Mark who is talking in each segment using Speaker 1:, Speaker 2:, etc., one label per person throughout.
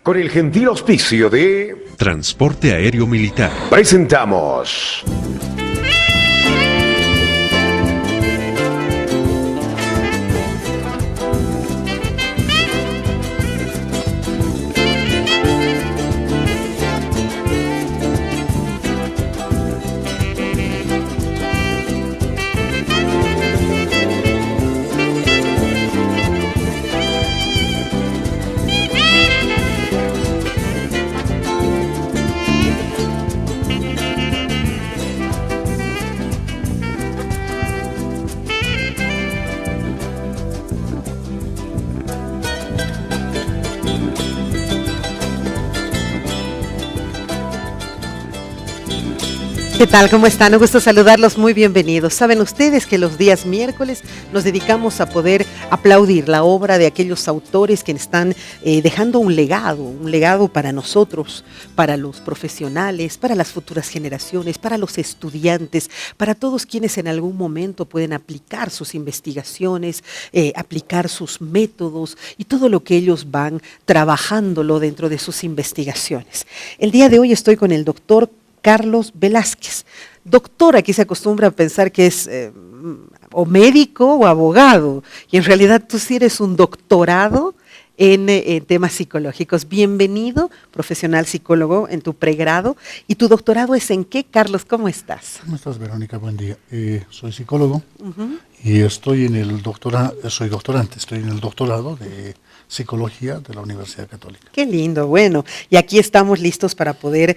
Speaker 1: Con el gentil auspicio de
Speaker 2: Transporte Aéreo Militar.
Speaker 1: presentamos
Speaker 3: ¿Qué tal? ¿Cómo están? Un gusto saludarlos, muy bienvenidos. Saben ustedes que los días miércoles nos dedicamos a poder aplaudir la obra de aquellos autores que están dejando un legado para nosotros, para los profesionales, para las futuras generaciones, para los estudiantes, para todos quienes en algún momento pueden aplicar sus investigaciones, aplicar sus métodos y todo lo que ellos van trabajándolo dentro de sus investigaciones. El día de hoy estoy con el doctor Carlos Velázquez. Doctor, aquí se acostumbra a pensar que es o médico o abogado, y en realidad tú sí eres un doctorado en temas psicológicos. Bienvenido, profesional psicólogo, en tu pregrado. ¿Y tu doctorado es en qué, Carlos? ¿Cómo estás?
Speaker 4: ¿Cómo estás, Verónica? Buen día. Soy psicólogo y estoy en el soy doctorante, estoy en el doctorado de Psicología de la Universidad Católica.
Speaker 3: Qué lindo, bueno, y aquí estamos listos para poder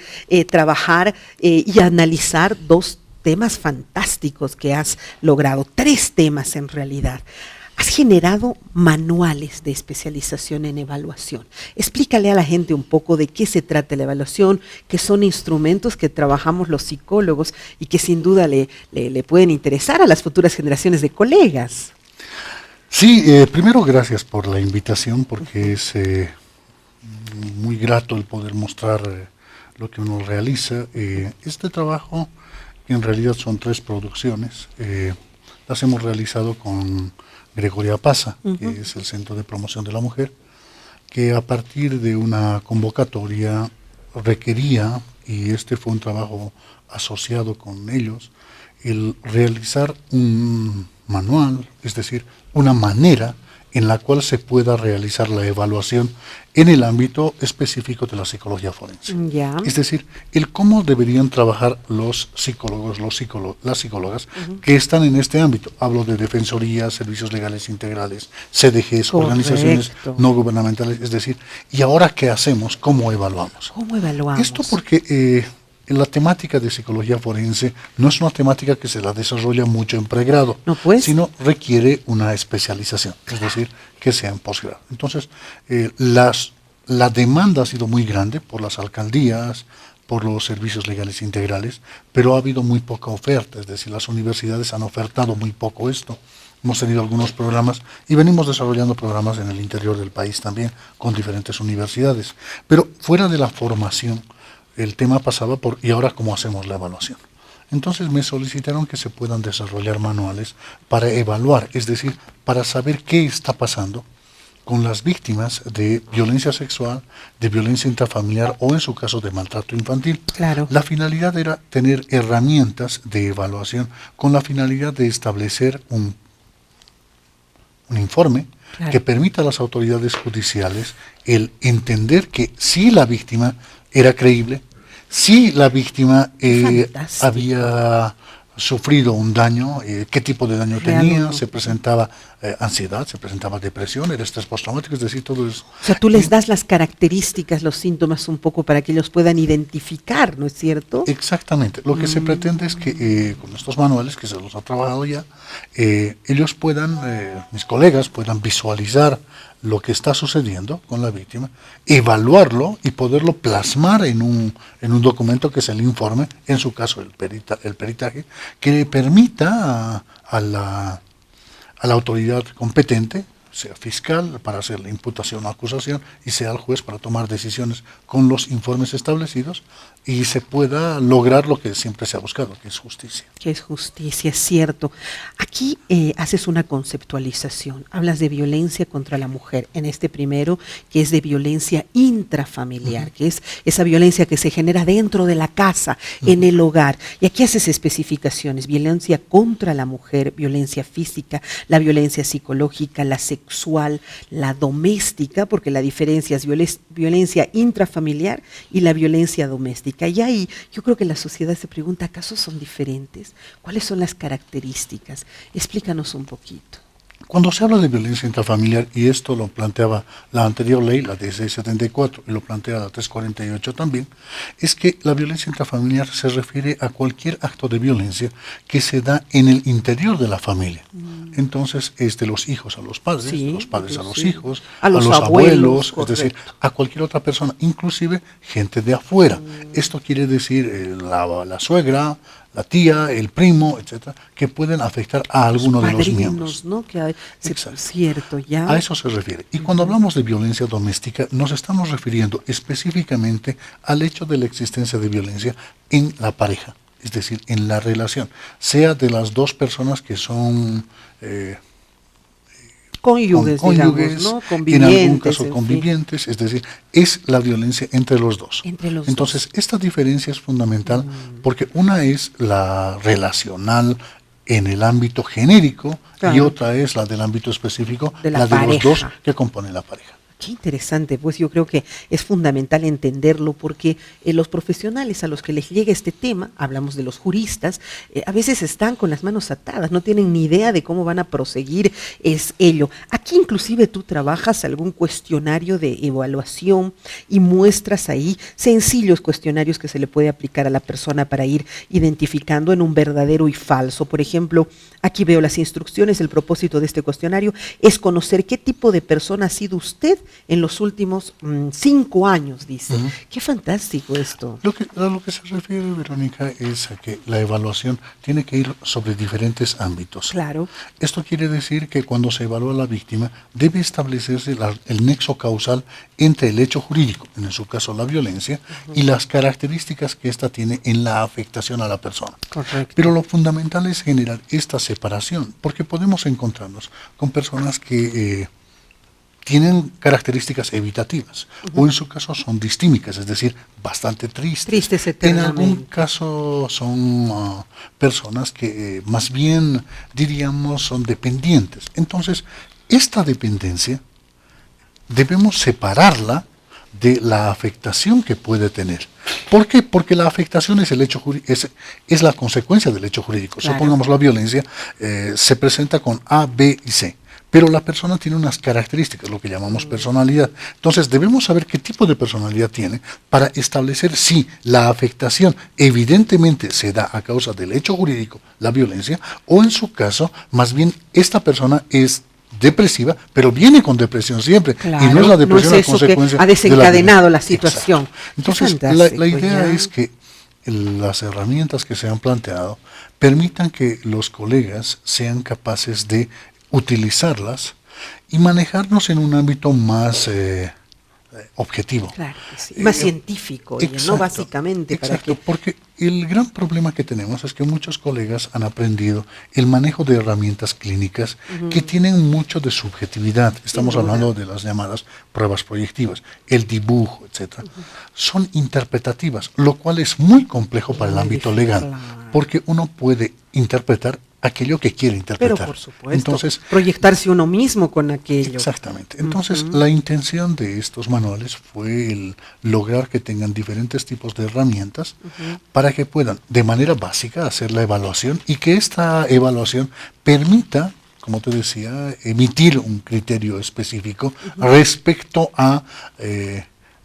Speaker 3: trabajar y analizar dos temas fantásticos que has logrado, tres temas en realidad. Has generado manuales de especialización en evaluación. Explícale a la gente un poco de qué se trata la evaluación, que son instrumentos que trabajamos los psicólogos y que sin duda le pueden interesar a las futuras generaciones de colegas.
Speaker 4: Sí, primero gracias por la invitación, porque es muy grato el poder mostrar lo que uno realiza. Este trabajo, que en realidad son 3 producciones, las hemos realizado con Gregoria Pasa, que es el Centro de Promoción de la Mujer, que a partir de una convocatoria requería, y este fue un trabajo asociado con ellos, el realizar un manual, es decir, una manera en la cual se pueda realizar la evaluación en el ámbito específico de la psicología forense.
Speaker 3: Ya.
Speaker 4: Es decir, el cómo deberían trabajar los psicólogos, las psicólogas que están en este ámbito. Hablo de defensorías, servicios legales integrales, CDGs,
Speaker 3: Correcto.
Speaker 4: organizaciones no gubernamentales, es decir, ¿y ahora qué hacemos? ¿Cómo evaluamos?
Speaker 3: ¿Cómo evaluamos?
Speaker 4: Esto porque la temática de psicología forense no es una temática que se la desarrolla mucho en pregrado,
Speaker 3: No, pues.
Speaker 4: sino requiere una especialización, es decir, que sea en posgrado. Entonces, la demanda ha sido muy grande por las alcaldías, por los servicios legales integrales, pero ha habido muy poca oferta, es decir, las universidades han ofertado muy poco esto. Hemos tenido algunos programas y venimos desarrollando programas en el interior del país también, con diferentes universidades. Pero fuera de la formación, el tema pasaba por, ¿y ahora cómo hacemos la evaluación? Entonces me solicitaron que se puedan desarrollar manuales para evaluar, es decir, para saber qué está pasando con las víctimas de violencia sexual, de violencia intrafamiliar o en su caso de maltrato infantil.
Speaker 3: Claro.
Speaker 4: La finalidad era tener herramientas de evaluación con la finalidad de establecer un informe, claro, que permita a las autoridades judiciales el entender que si la víctima era creíble, si la víctima había sufrido un daño, qué tipo de daño tenía, se presentaba ansiedad, se presentaba depresión, el estrés postraumático, es decir, todo eso.
Speaker 3: O sea, tú les das las características, los síntomas un poco para que ellos puedan identificar, ¿no es cierto?
Speaker 4: Exactamente. Lo que se pretende es que con estos manuales, que se los ha trabajado ya, ellos puedan, mis colegas puedan visualizar lo que está sucediendo con la víctima, evaluarlo y poderlo plasmar en un documento que es el informe, en su caso el peritaje, que le permita a la autoridad competente, sea fiscal para hacer la imputación o acusación y sea el juez para tomar decisiones con los informes establecidos y se pueda lograr lo que siempre se ha buscado, que es justicia.
Speaker 3: Que es justicia, es cierto. Aquí haces una conceptualización, hablas de violencia contra la mujer, en este primero que es de violencia intrafamiliar, que es esa violencia que se genera dentro de la casa, en el hogar. Y aquí haces especificaciones, violencia contra la mujer, violencia física, la violencia psicológica, la sexual, la doméstica, porque la diferencia es violencia intrafamiliar y la violencia doméstica. Y ahí yo creo que la sociedad se pregunta, ¿acaso son diferentes? ¿Cuáles son las características? Explícanos un poquito.
Speaker 4: Cuando se habla de violencia intrafamiliar, y esto lo planteaba la anterior ley, la 1674, y lo plantea la 348 también, es que la violencia intrafamiliar se refiere a cualquier acto de violencia que se da en el interior de la familia. Entonces, es de los hijos a los padres,
Speaker 3: Sí,
Speaker 4: de los padres a los
Speaker 3: sí.
Speaker 4: hijos,
Speaker 3: A los
Speaker 4: abuelos,
Speaker 3: correcto.
Speaker 4: es decir, a cualquier otra persona, inclusive gente de afuera. Esto quiere decir la suegra, la tía, el primo, etcétera, que pueden afectar a alguno de los miembros.
Speaker 3: ¿No? Que hay,
Speaker 4: Exacto.
Speaker 3: cierto, ya.
Speaker 4: A eso se refiere. Y cuando hablamos de violencia doméstica, nos estamos refiriendo específicamente al hecho de la existencia de violencia en la pareja, es decir, en la relación, sea de las dos personas que son
Speaker 3: Cónyuges,
Speaker 4: cónyuges,
Speaker 3: digamos, ¿no?
Speaker 4: en
Speaker 3: Convivientes,
Speaker 4: algún caso
Speaker 3: en fin.
Speaker 4: convivientes, es decir, es la violencia entre los dos.
Speaker 3: Entre los
Speaker 4: Entonces, esta diferencia es fundamental porque una es la relacional en el ámbito genérico y
Speaker 3: Claro.
Speaker 4: otra es la del ámbito específico,
Speaker 3: De la
Speaker 4: la de los
Speaker 3: pareja.
Speaker 4: dos que componen la pareja.
Speaker 3: Qué interesante, pues yo creo que es fundamental entenderlo porque los profesionales a los que les llega este tema, hablamos de los juristas, a veces están con las manos atadas, no tienen ni idea de cómo van a proseguir ello. Aquí inclusive tú trabajas algún cuestionario de evaluación y muestras ahí sencillos cuestionarios que se le puede aplicar a la persona para ir identificando en un verdadero y falso. Por ejemplo, aquí veo las instrucciones, el propósito de este cuestionario es conocer qué tipo de persona ha sido usted en los últimos 5 años, dice. Qué fantástico esto.
Speaker 4: A lo que se refiere, Verónica, es a que la evaluación tiene que ir sobre diferentes ámbitos.
Speaker 3: Claro.
Speaker 4: Esto quiere decir que cuando se evalúa a la víctima, debe establecerse el nexo causal entre el hecho jurídico, en su caso la violencia, y las características que ésta tiene en la afectación a la persona.
Speaker 3: Correcto.
Speaker 4: Pero lo fundamental es generar esta separación, porque podemos encontrarnos con personas que tienen características evitativas, o en su caso son distímicas, es decir, bastante tristes.
Speaker 3: Tristes
Speaker 4: En algún
Speaker 3: eternamente.
Speaker 4: caso son personas que más bien, diríamos, son dependientes. Entonces, esta dependencia debemos separarla de la afectación que puede tener. ¿Por qué? Porque la afectación es el hecho es la consecuencia del hecho jurídico.
Speaker 3: Claro.
Speaker 4: Supongamos la violencia se presenta con A, B y C. Pero la persona tiene unas características, lo que llamamos personalidad. Entonces debemos saber qué tipo de personalidad tiene para establecer si la afectación evidentemente se da a causa del hecho jurídico, la violencia, o en su caso, más bien esta persona es depresiva, pero viene con depresión siempre.
Speaker 3: Claro,
Speaker 4: y no es la depresión
Speaker 3: no es
Speaker 4: la
Speaker 3: eso que
Speaker 4: consecuencia
Speaker 3: ha desencadenado
Speaker 4: de
Speaker 3: la situación.
Speaker 4: Exacto. Entonces,
Speaker 3: Qué fantástico,
Speaker 4: la idea
Speaker 3: ya.
Speaker 4: es que las herramientas que se han planteado permitan que los colegas sean capaces de utilizarlas y manejarnos en un ámbito más objetivo.
Speaker 3: Claro que sí. Más científico, oye,
Speaker 4: Exacto,
Speaker 3: ¿no? Básicamente, para
Speaker 4: exacto,
Speaker 3: que...
Speaker 4: porque el gran problema que tenemos es que muchos colegas han aprendido el manejo de herramientas clínicas que tienen mucho de subjetividad. Estamos
Speaker 3: duda.
Speaker 4: hablando de las llamadas pruebas proyectivas, el dibujo, etcétera. Son interpretativas, lo cual es muy complejo para el
Speaker 3: Muy
Speaker 4: ámbito
Speaker 3: difícil,
Speaker 4: legal,
Speaker 3: claro.
Speaker 4: porque uno puede interpretar aquello que quiere interpretar.
Speaker 3: Pero por supuesto,
Speaker 4: Entonces,
Speaker 3: proyectarse uno mismo con aquello.
Speaker 4: exactamente. Entonces, la intención de estos manuales fue el lograr que tengan diferentes tipos de herramientas para que puedan, de manera básica, hacer la evaluación y que esta evaluación permita, como te decía, emitir un criterio específico respecto a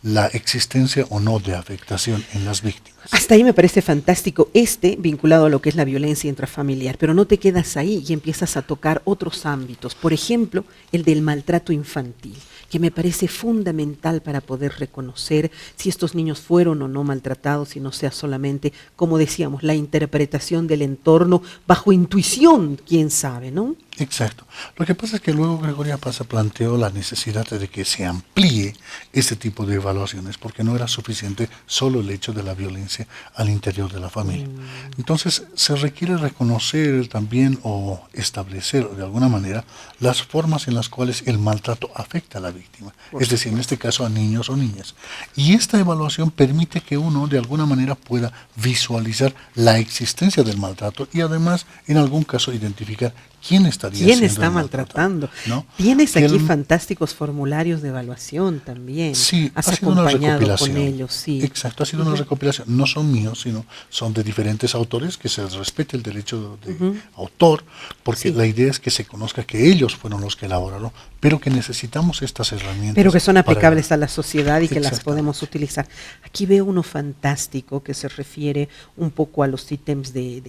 Speaker 4: la existencia o no de afectación en las víctimas.
Speaker 3: Hasta ahí me parece fantástico, vinculado a lo que es la violencia intrafamiliar, pero no te quedas ahí y empiezas a tocar otros ámbitos, por ejemplo, el del maltrato infantil, que me parece fundamental para poder reconocer si estos niños fueron o no maltratados y no sea solamente, como decíamos, la interpretación del entorno bajo intuición, quién sabe, ¿no?
Speaker 4: Exacto. Lo que pasa es que luego Gregoria Pasa planteó la necesidad de que se amplíe este tipo de evaluaciones, porque no era suficiente solo el hecho de la violencia al interior de la familia. Entonces, se requiere reconocer también o establecer de alguna manera las formas en las cuales el maltrato afecta a la víctima, es decir, en este caso a niños o niñas. Y esta evaluación permite que uno de alguna manera pueda visualizar la existencia del maltrato y además, en algún caso, identificar quién
Speaker 3: está maltratando.
Speaker 4: ¿No?
Speaker 3: Tienes aquí fantásticos formularios de evaluación también.
Speaker 4: Sí,
Speaker 3: has
Speaker 4: ha sido una
Speaker 3: acompañado
Speaker 4: recopilación.
Speaker 3: con ellos, sí.
Speaker 4: Exacto, ha sido una recopilación. No son míos, sino son de diferentes autores, que se les respete el derecho de autor, porque la idea es que se conozca que ellos fueron los que elaboraron, pero que necesitamos estas herramientas.
Speaker 3: Pero que son aplicables a la sociedad y que las
Speaker 4: Exacto.
Speaker 3: podemos utilizar. Aquí veo uno fantástico que se refiere un poco a los ítems de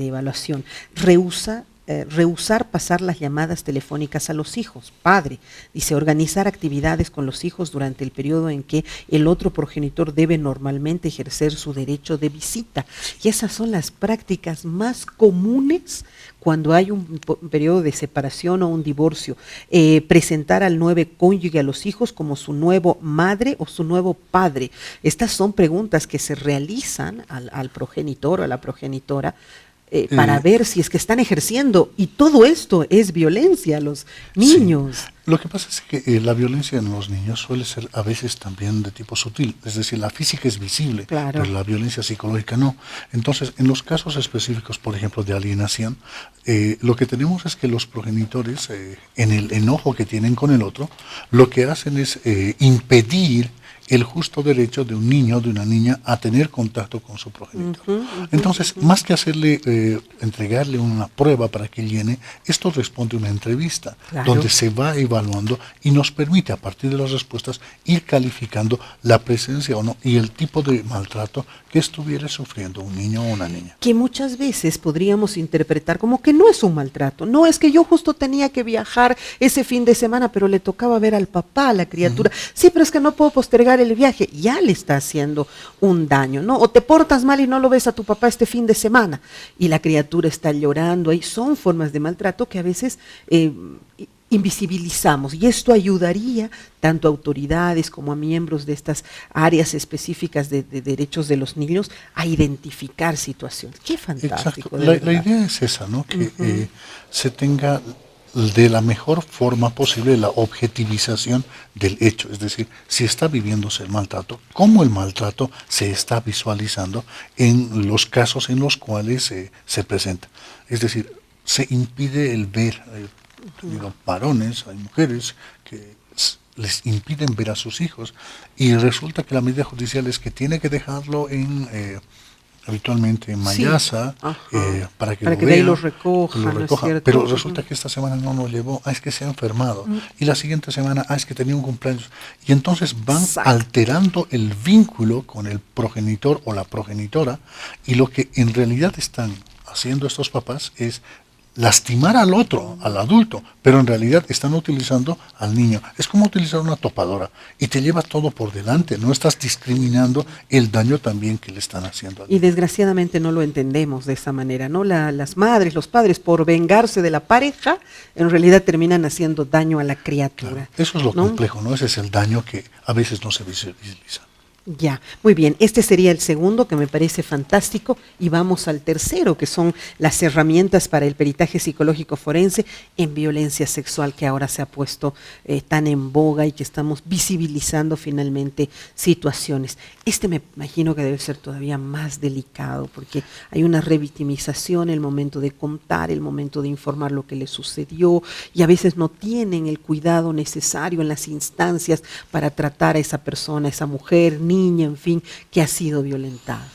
Speaker 3: evaluación. Rehusar pasar las llamadas telefónicas a los hijos. Padre, dice, organizar actividades con los hijos durante el periodo en que el otro progenitor debe normalmente ejercer su derecho de visita. Y esas son las prácticas más comunes cuando hay un periodo de separación o un divorcio. Presentar al nuevo cónyuge a los hijos como su nuevo madre o su nuevo padre. Estas son preguntas que se realizan al progenitor o a la progenitora para ver si es que están ejerciendo, y todo esto es violencia a los niños.
Speaker 4: Sí. Lo que pasa es que la violencia en los niños suele ser a veces también de tipo sutil, es decir, la física es visible,
Speaker 3: claro,
Speaker 4: pero la violencia psicológica no. Entonces, en los casos específicos, por ejemplo, de alienación, lo que tenemos es que los progenitores, en el enojo que tienen con el otro, lo que hacen es impedir el justo derecho de un niño o de una niña a tener contacto con su progenitor. Entonces, más que entregarle una prueba para que llene, esto responde a una entrevista,
Speaker 3: claro,
Speaker 4: donde se va evaluando y nos permite, a partir de las respuestas, ir calificando la presencia o no y el tipo de maltrato que estuviera sufriendo un niño o una niña.
Speaker 3: Que muchas veces podríamos interpretar como que no es un maltrato. No, es que yo justo tenía que viajar ese fin de semana, pero le tocaba ver al papá, a la criatura. Sí, pero es que no puedo postergar el viaje. Ya le está haciendo un daño, ¿no? O te portas mal y no lo ves a tu papá este fin de semana y la criatura está llorando. Ahí son formas de maltrato que a veces invisibilizamos, y esto ayudaría tanto a autoridades como a miembros de estas áreas específicas de derechos de los niños a identificar situaciones. Qué fantástico.
Speaker 4: Exacto. La idea es esa, ¿no? Que se tenga de la mejor forma posible la objetivización del hecho, es decir, si está viviéndose el maltrato, cómo el maltrato se está visualizando en los casos en los cuales se presenta. Es decir, se impide el ver. Tenido varones, hay mujeres que les impiden ver a sus hijos y resulta que la medida judicial es que tiene que dejarlo habitualmente en Mayasa, para que
Speaker 3: de ahí lo recoja, ¿no es cierto?
Speaker 4: Pero resulta que esta semana no lo llevó, es que se ha enfermado, y la siguiente semana, es que tenía un cumpleaños, y entonces van alterando el vínculo con el progenitor o la progenitora, y lo que en realidad están haciendo estos papás es lastimar al otro, al adulto, pero en realidad están utilizando al niño. Es como utilizar una topadora y te lleva todo por delante, no estás discriminando el daño también que le están haciendo al niño.
Speaker 3: Y desgraciadamente no lo entendemos de esa manera, ¿no? Las madres, los padres, por vengarse de la pareja, en realidad terminan haciendo daño a la criatura.
Speaker 4: Claro, eso es lo
Speaker 3: ¿no?
Speaker 4: complejo, ¿no? Ese es el daño que a veces no se visualiza.
Speaker 3: Ya, muy bien. Este sería el segundo, que me parece fantástico, y vamos al tercero, que son las herramientas para el peritaje psicológico forense en violencia sexual, que ahora se ha puesto tan en boga y que estamos visibilizando finalmente situaciones. Este me imagino que debe ser todavía más delicado, porque hay una revictimización, el momento de contar, el momento de informar lo que le sucedió, y a veces no tienen el cuidado necesario en las instancias para tratar a esa persona, a esa mujer, niña, en fin, que ha sido violentada.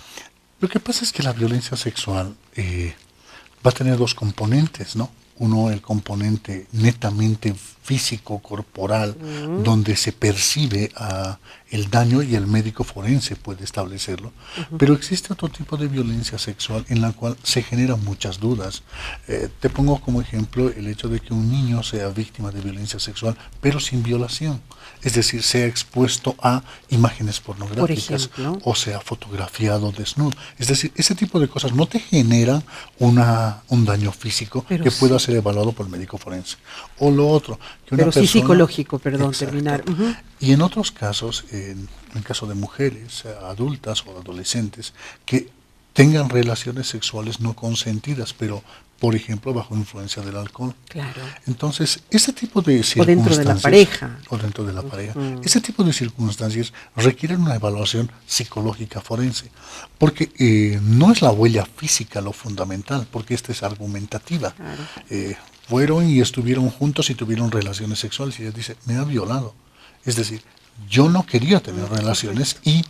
Speaker 4: Lo que pasa es que la violencia sexual va a tener dos componentes, ¿no? Uno, el componente netamente físico, corporal, donde se percibe el daño y el médico forense puede establecerlo. Pero existe otro tipo de violencia sexual en la cual se generan muchas dudas. Te pongo como ejemplo el hecho de que un niño sea víctima de violencia sexual, pero sin violación. Es decir, sea expuesto a imágenes pornográficas,
Speaker 3: por ejemplo,
Speaker 4: o sea fotografiado desnudo. Es decir, ese tipo de cosas no te generan un daño físico
Speaker 3: pero
Speaker 4: que pueda
Speaker 3: sí.
Speaker 4: ser evaluado por el médico forense. O lo otro, que una
Speaker 3: Pero sí
Speaker 4: persona,
Speaker 3: psicológico, perdón,
Speaker 4: Exacto.
Speaker 3: terminar.
Speaker 4: Y en otros casos, en el caso de mujeres adultas o adolescentes, que tengan relaciones sexuales no consentidas, pero por ejemplo bajo influencia del alcohol.
Speaker 3: Claro.
Speaker 4: Entonces, ese tipo de circunstancias,
Speaker 3: O dentro de la pareja.
Speaker 4: o dentro de la pareja, ese tipo de circunstancias requieren una evaluación psicológica forense, porque no es la huella física lo fundamental, porque esta es argumentativa.
Speaker 3: Claro.
Speaker 4: Fueron y estuvieron juntos y tuvieron relaciones sexuales y ella dice, me ha violado. Es decir, yo no quería tener relaciones y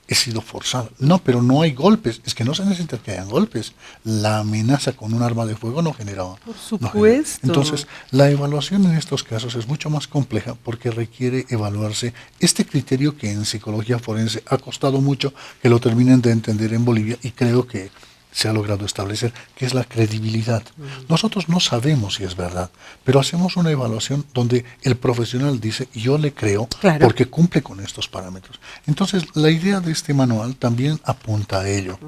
Speaker 4: he sido forzado. No, pero no hay golpes. Es que no se necesita que hayan golpes. La amenaza con un arma de fuego no genera.
Speaker 3: Por
Speaker 4: no genera.
Speaker 3: supuesto.
Speaker 4: Entonces, la evaluación en estos casos es mucho más compleja porque requiere evaluarse este criterio que en psicología forense ha costado mucho que lo terminen de entender en Bolivia y creo que se ha logrado establecer, que es la credibilidad. Nosotros no sabemos si es verdad, pero hacemos una evaluación donde el profesional dice, yo le creo,
Speaker 3: claro,
Speaker 4: porque cumple con estos parámetros. Entonces, la idea de este manual también apunta a ello.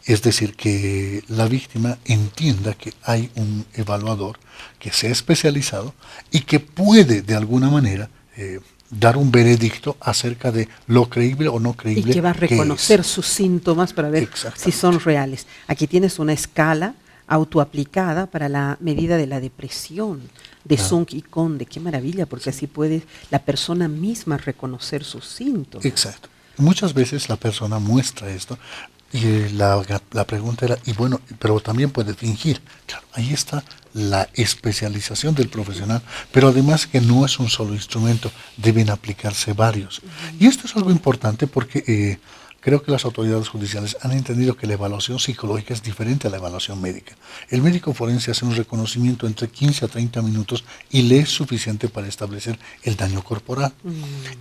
Speaker 4: Es decir, que la víctima entienda que hay un evaluador que sea especializado y que puede, de alguna manera, dar un veredicto acerca de lo creíble o no creíble.
Speaker 3: Y que va a reconocer sus síntomas para ver si son reales. Aquí tienes una escala autoaplicada para la medida de la depresión de Sunk y Conde. Qué maravilla, porque así puede la persona misma reconocer sus síntomas.
Speaker 4: Exacto. Muchas veces la persona muestra esto y la pregunta era, y bueno, pero también puede fingir. Claro, ahí está la especialización del profesional, pero además que no es un solo instrumento, deben aplicarse varios. Y esto es algo importante porque creo que las autoridades judiciales han entendido que la evaluación psicológica es diferente a la evaluación médica. El médico forense hace un reconocimiento entre 15 a 30 minutos y le es suficiente para establecer el daño corporal.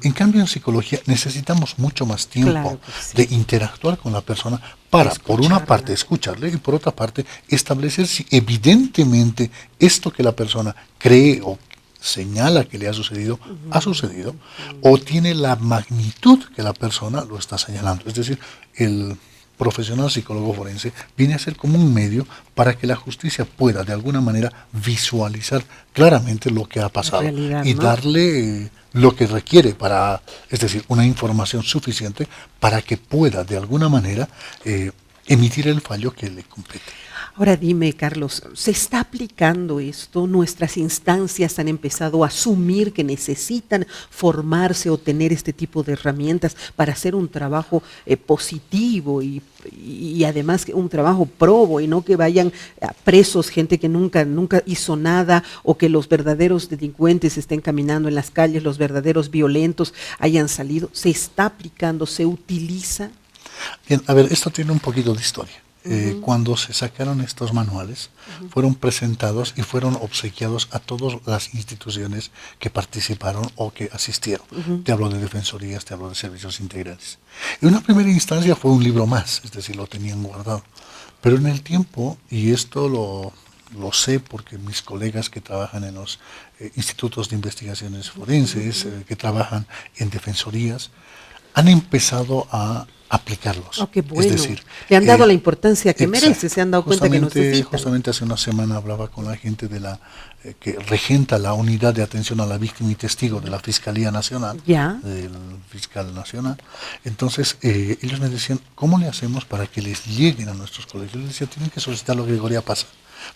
Speaker 4: En cambio, en psicología necesitamos mucho más tiempo de interactuar con la persona para, por una parte, escucharle y por otra parte, establecer si evidentemente esto que la persona cree o señala que le ha sucedido, o tiene la magnitud que la persona lo está señalando. Es decir, el profesional psicólogo forense viene a ser como un medio para que la justicia pueda de alguna manera visualizar claramente lo que ha pasado y darle lo que requiere para, es decir, una información suficiente para que pueda de alguna manera emitir el fallo que le compete.
Speaker 3: Ahora dime, Carlos, ¿se está aplicando esto? ¿Nuestras instancias han empezado a asumir que necesitan formarse o tener este tipo de herramientas para hacer un trabajo positivo y además un trabajo probo y no que vayan presos gente que nunca hizo nada o que los verdaderos delincuentes estén caminando en las calles, los verdaderos violentos hayan salido? ¿Se está aplicando? ¿Se utiliza?
Speaker 4: Bien, a ver, esto tiene un poquito de historia. Cuando se sacaron estos manuales, fueron presentados y fueron obsequiados a todas las instituciones que participaron o que asistieron. Te hablo de defensorías, te hablo de servicios integrales. En una primera instancia fue un libro más, es decir, lo tenían guardado. Pero en el tiempo, y esto lo sé porque mis colegas que trabajan en los institutos de investigaciones forenses, que trabajan en defensorías, han empezado a aplicarlos.
Speaker 3: Oh, qué bueno.
Speaker 4: Es decir,
Speaker 3: le han dado la importancia que merece, se han dado cuenta que
Speaker 4: necesitan. Justamente hace una semana hablaba con la gente de la que regenta la unidad de atención a la víctima y testigo de la Fiscalía Nacional, del Fiscal Nacional. Entonces, ellos me decían, ¿cómo le hacemos para que les lleguen a nuestros colegios? Les decía, tienen que solicitarlo a Gregoria Pasa,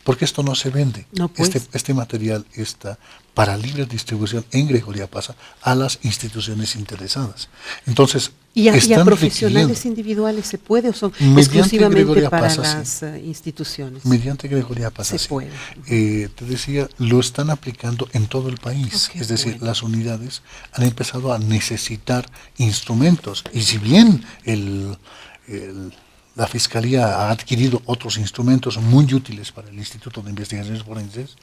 Speaker 4: porque esto no se vende.
Speaker 3: No, pues.
Speaker 4: Este material está para libre distribución en Gregoria Pasa a las instituciones interesadas. Entonces,
Speaker 3: ¿Y a profesionales individuales se puede o son exclusivamente para las instituciones?
Speaker 4: Mediante Gregoria Pasa
Speaker 3: se puede.
Speaker 4: Te decía, lo están aplicando en todo el país. Es decir, las unidades han empezado a necesitar instrumentos. Y si bien la Fiscalía ha adquirido otros instrumentos muy útiles para el Instituto de Investigaciones Forenses.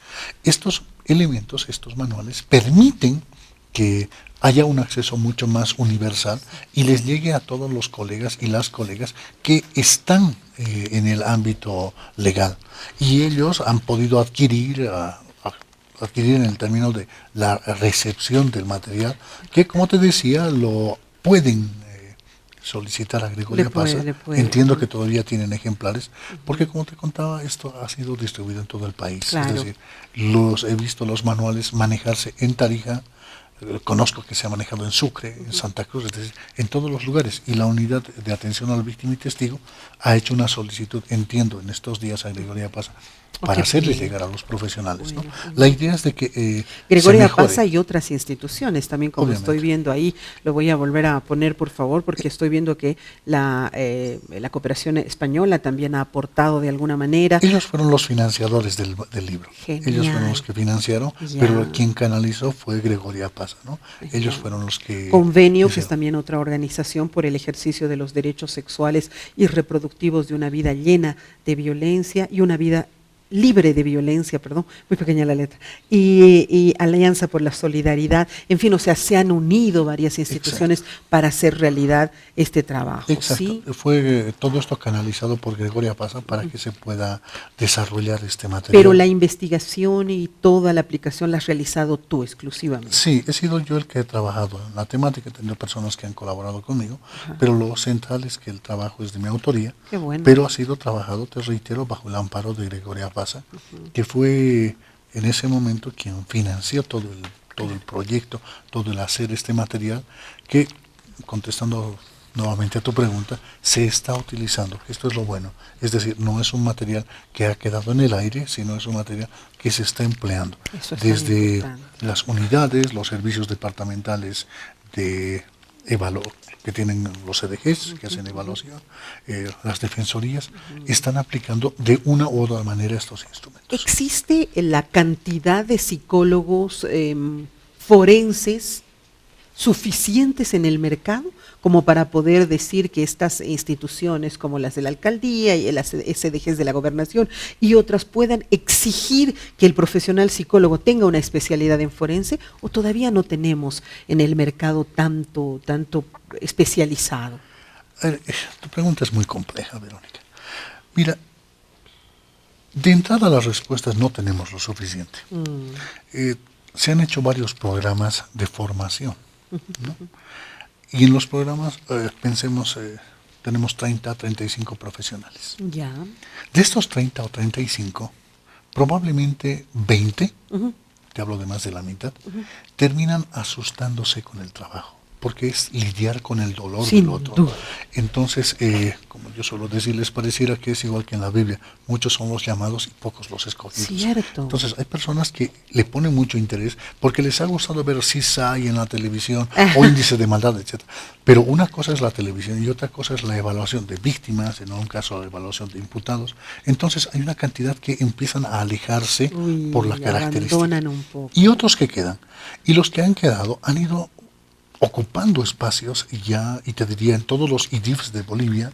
Speaker 4: Estos elementos, estos manuales, permiten que haya un acceso mucho más universal y les llegue a todos los colegas y las colegas que están en el ámbito legal. Y ellos han podido adquirir en el término de la recepción del material, que como te decía, lo pueden solicitar a Gregoria Pasa. Entiendo que todavía tienen ejemplares, porque como te contaba, esto ha sido distribuido en todo el país. Claro. Es decir, he visto los manuales manejarse en Tarija, conozco que se ha manejado en Sucre, en Santa Cruz, es decir, en todos los lugares. Y la unidad de atención al víctima y testigo ha hecho una solicitud, entiendo, en estos días a Gregoria Pasa, para hacerles llegar a los profesionales. ¿No? La idea es de que
Speaker 3: Gregoria Pasa y otras instituciones también, como obviamente estoy viendo ahí, lo voy a volver a poner por favor, porque estoy viendo que la cooperación española también ha aportado de alguna manera.
Speaker 4: Ellos fueron los financiadores del libro. Genial. Ellos fueron los que financiaron, pero quien canalizó fue Gregoria Pasa, ¿no? Ellos fueron los que...
Speaker 3: Convenio, que es también otra organización por el ejercicio de los derechos sexuales y reproductivos de una vida llena de violencia y una vida libre de violencia, perdón, muy pequeña la letra, y Alianza por la Solidaridad, en fin, o sea, se han unido varias instituciones. Exacto. Para hacer realidad este trabajo.
Speaker 4: Exacto,
Speaker 3: ¿sí?
Speaker 4: Fue todo esto canalizado por Gregoria Pasa para que se pueda desarrollar este material.
Speaker 3: Pero la investigación y toda la aplicación la has realizado tú exclusivamente.
Speaker 4: Sí, he sido yo el que he trabajado en la temática, he tenido personas que han colaborado conmigo, pero lo central es que el trabajo es de mi autoría.
Speaker 3: Qué bueno.
Speaker 4: Pero ha sido trabajado, te reitero, bajo el amparo de Gregoria Pasa, que fue en ese momento quien financió todo el proyecto, todo el hacer este material, que, contestando nuevamente a tu pregunta, se está utilizando. Esto es lo bueno. Es decir, no es un material que ha quedado en el aire, sino es un material que se está empleando. Desde las unidades, los servicios departamentales de que tienen los CDGs, que hacen evaluación, las defensorías, están aplicando de una u otra manera estos instrumentos.
Speaker 3: ¿Existe la cantidad de psicólogos forenses suficientes en el mercado como para poder decir que estas instituciones como las de la alcaldía y las SDGs de la gobernación y otras puedan exigir que el profesional psicólogo tenga una especialidad en forense, o todavía no tenemos en el mercado tanto especializado?
Speaker 4: Tu pregunta es muy compleja, Verónica. Mira, de entrada las respuestas no tenemos lo suficiente. Se han hecho varios programas de formación, ¿no? Y en los programas, pensemos, tenemos 30, 35 profesionales.
Speaker 3: Ya.
Speaker 4: De estos 30 o 35, probablemente 20, te hablo de más de la mitad, terminan asustándose con el trabajo, porque es lidiar con el dolor del otro. Duda. Entonces, como yo suelo decirles, pareciera que es igual que en la Biblia, muchos son los llamados y pocos los escogidos.
Speaker 3: Cierto.
Speaker 4: Entonces, hay personas que le ponen mucho interés porque les ha gustado ver CSI en la televisión o índice de maldad, etc. Pero una cosa es la televisión y otra cosa es la evaluación de víctimas, en un caso la evaluación de imputados. Entonces, hay una cantidad que empiezan a alejarse por la característica.
Speaker 3: Un poco.
Speaker 4: Y otros que quedan. Y los que han quedado han ido ocupando espacios y te diría, en todos los IDIFs de Bolivia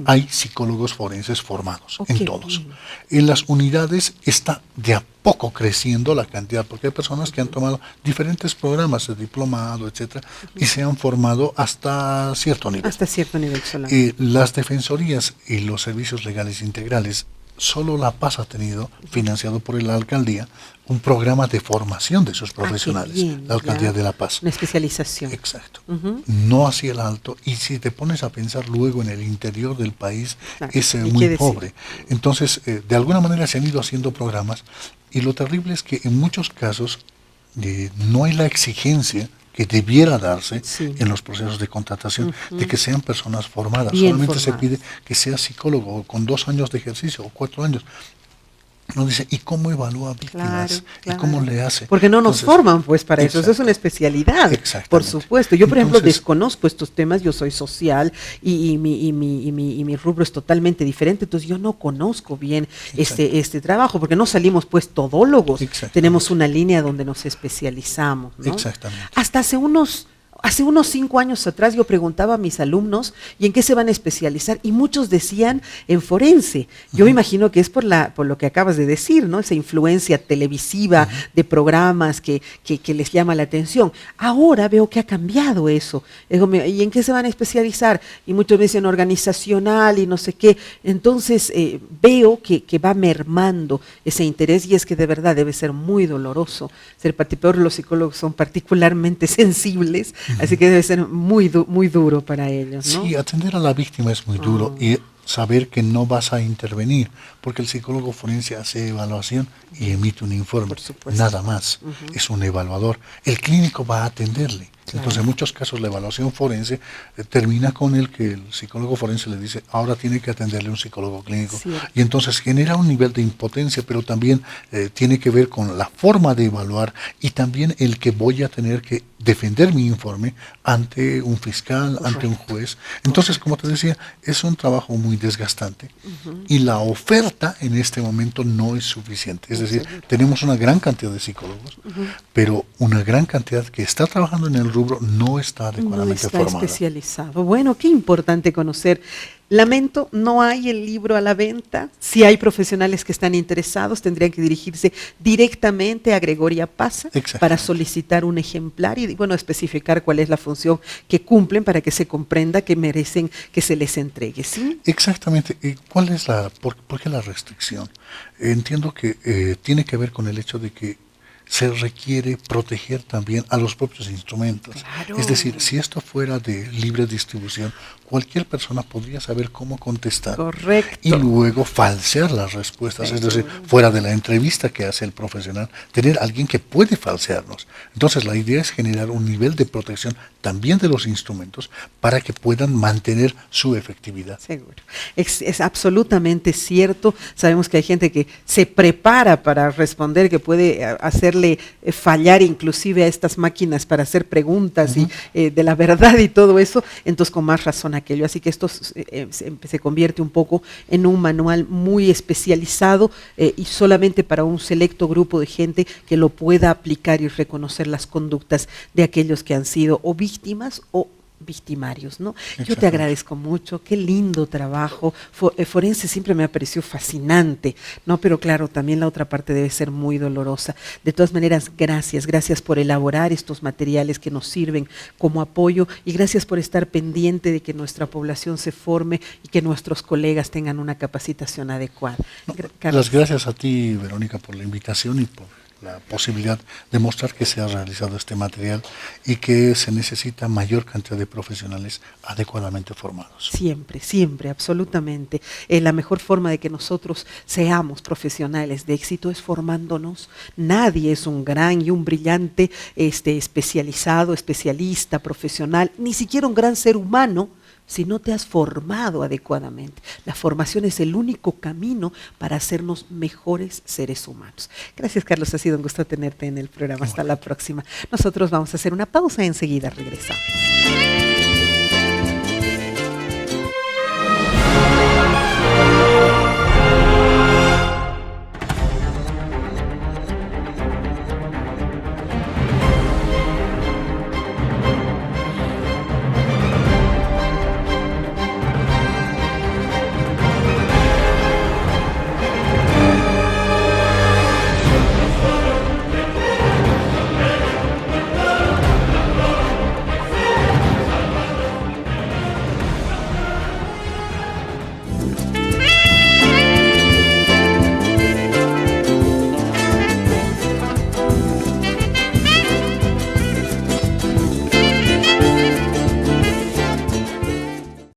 Speaker 4: hay psicólogos forenses formados, en todos. Bien. En las unidades está de a poco creciendo la cantidad, porque hay personas que han tomado diferentes programas de diplomado, etcétera, y se han formado hasta cierto nivel.
Speaker 3: Hasta cierto nivel solamente.
Speaker 4: Las defensorías y los servicios legales integrales, solo La Paz ha tenido, financiado por la alcaldía, un programa de formación de sus profesionales, bien, la alcaldía de La Paz.
Speaker 3: Una especialización.
Speaker 4: Exacto. No hacia el alto, y si te pones a pensar luego en el interior del país, es muy pobre. Entonces, de alguna manera se han ido haciendo programas, y lo terrible es que en muchos casos no hay la exigencia que debiera darse en los procesos de contratación, de que sean personas formadas.
Speaker 3: Bien
Speaker 4: solamente
Speaker 3: formadas.
Speaker 4: Se pide que sea psicólogo con 2 años de ejercicio o 4 años. Nos dice, ¿y cómo evalúa víctimas?
Speaker 3: Claro.
Speaker 4: ¿Y cómo le hace?
Speaker 3: Porque no nos forman pues para eso, eso es una especialidad, por supuesto. Yo, por ejemplo, desconozco estos temas, yo soy social y mi rubro es totalmente diferente, entonces yo no conozco bien este trabajo, porque no salimos pues todólogos, tenemos una línea donde nos especializamos, ¿no?
Speaker 4: Exactamente.
Speaker 3: Hasta hace unos Hace unos 5 años atrás yo preguntaba a mis alumnos ¿y en qué se van a especializar? Y muchos decían en forense. Yo me imagino que es por lo que acabas de decir, ¿no? Esa influencia televisiva de programas que les llama la atención. Ahora veo que ha cambiado eso. ¿Y en qué se van a especializar? Y muchos me dicen organizacional y no sé qué. Entonces veo que va mermando ese interés y es que de verdad debe ser muy doloroso ser peor los psicólogos son particularmente sensibles. Así que debe ser muy duro para ellos, ¿no?
Speaker 4: Sí, atender a la víctima es muy duro y saber que no vas a intervenir, porque el psicólogo forense hace evaluación y emite un informe,
Speaker 3: Por supuesto.
Speaker 4: nada más, es un evaluador. El clínico va a atenderle.
Speaker 3: Claro.
Speaker 4: Entonces, en muchos casos la evaluación forense termina con el que el psicólogo forense le dice, ahora tiene que atenderle un psicólogo clínico.
Speaker 3: Cierto.
Speaker 4: Y entonces genera un nivel de impotencia, pero también tiene que ver con la forma de evaluar y también el que voy a tener que defender mi informe ante un fiscal, ante un juez. Entonces, como te decía, es un trabajo muy desgastante y la oferta en este momento no es suficiente. Es decir, tenemos una gran cantidad de psicólogos, pero una gran cantidad que está trabajando en el rubro no está adecuadamente
Speaker 3: no está
Speaker 4: formada.
Speaker 3: especializado. Bueno, qué importante conocer. Lamento, no hay el libro a la venta. Si hay profesionales que están interesados, tendrían que dirigirse directamente a Gregoria Paza para solicitar un ejemplar y, bueno, especificar cuál es la función que cumplen para que se comprenda que merecen que se les entregue, ¿sí?
Speaker 4: Exactamente. ¿Cuál es por qué la restricción? Entiendo que tiene que ver con el hecho de que se requiere proteger también a los propios instrumentos.
Speaker 3: Claro.
Speaker 4: Es decir, si esto fuera de libre distribución, cualquier persona podría saber cómo contestar.
Speaker 3: Correcto.
Speaker 4: Y luego falsear las respuestas, es decir, fuera de la entrevista que hace el profesional, tener alguien que puede falsearnos. Entonces la idea es generar un nivel de protección también de los instrumentos para que puedan mantener su efectividad.
Speaker 3: Seguro. Es absolutamente cierto. Sabemos que hay gente que se prepara para responder, que puede hacerle fallar inclusive a estas máquinas para hacer preguntas y de la verdad y todo eso. Entonces, con más razón aquello. Así que esto se convierte un poco en un manual muy especializado y solamente para un selecto grupo de gente que lo pueda aplicar y reconocer las conductas de aquellos que han sido o víctimas o victimarios, ¿no? Yo te agradezco mucho, qué lindo trabajo. Forense siempre me ha parecido fascinante, ¿no? Pero claro, también la otra parte debe ser muy dolorosa. De todas maneras, gracias por elaborar estos materiales que nos sirven como apoyo y gracias por estar pendiente de que nuestra población se forme y que nuestros colegas tengan una capacitación adecuada.
Speaker 4: Las gracias a ti, Verónica, por la invitación y por la posibilidad de mostrar que se ha realizado este material y que se necesita mayor cantidad de profesionales adecuadamente formados.
Speaker 3: Siempre, absolutamente. La mejor forma de que nosotros seamos profesionales de éxito es formándonos. Nadie es un gran y un brillante especializado, especialista, profesional, ni siquiera un gran ser humano, si no te has formado adecuadamente. La formación es el único camino para hacernos mejores seres humanos. Gracias, Carlos, ha sido un gusto tenerte en el programa. Hasta la próxima. Nosotros vamos a hacer una pausa y enseguida regresamos.